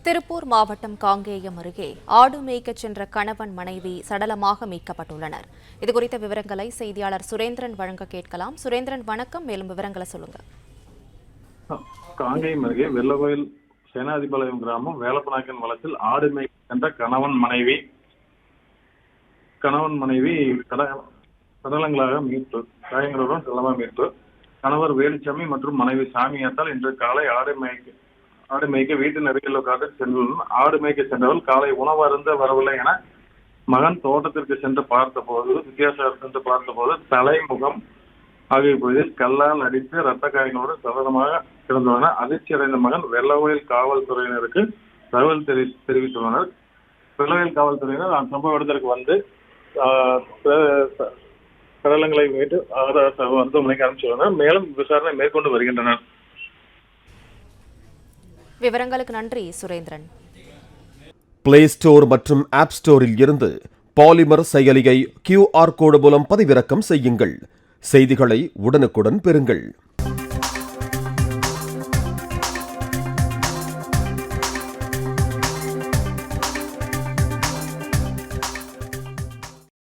திருப்பூர் மாவட்டம் காங்கேயம் அருகே ஆடு மேய்க்கச் சென்ற கணவன் மனைவி சடலமாக மீட்கப்பட்டுள்ளனர். இதுகுறித்த விவரங்களை செய்தியாளர் சுரேந்திரன் வழங்க கேட்கலாம். சுரேந்திரன், வணக்கம். மேலும் விவரங்களை சொல்லுங்க. காங்கேயம் அருகே வெள்ளகோயில் சேனாதிபாளையம் கிராமம் வேலப்பநாயக்கன் வளத்தில் ஆடு மேய்க்க சென்ற கணவன் மனைவி சடலங்களாக மீட்பு, காயங்களுடன் சடலமாக மீட்பு. கணவர் வேலுச்சாமி மற்றும் மனைவி சாமியாத்தால் இன்று காலை ஆடு மேய்க்க வீட்டின் அருகில் காட்டில் சென்றுள்ளனர். ஆடு மேய்க்க சென்றவள் காலை உணவு அருந்த வரவில்லை என மகன் தோட்டத்திற்கு சென்று பார்த்தபோது தலைமுகம் ஆகிய பகுதியில் கல்லால் அடித்து இரத்த காயங்களோடு சதனமாக கிடந்துள்ளன. அதிர்ச்சி அடைந்த மகன் வெள்ளகோயில் காவல்துறையினருக்கு தகவல் தெரிவித்துள்ளனர். வெள்ளகோயில் காவல்துறையினர் சம்பவ இடத்திற்கு வந்து சடலங்களை மீட்டு மருத்துவமனைக்கு அனுப்பிச்சுள்ளனர். மேலும் விசாரணை மேற்கொண்டு வருகின்றனர். விவரங்களுக்கு நன்றி சுரேந்திரன். பிளே ஸ்டோர் மற்றும் ஆப் ஸ்டோரில் இருந்து பாலிமர் செயலியை QR கோடு மூலம் பதிவிறக்கம் செய்யுங்கள். செய்திகளை உடனுக்குடன் பெறுங்கள்.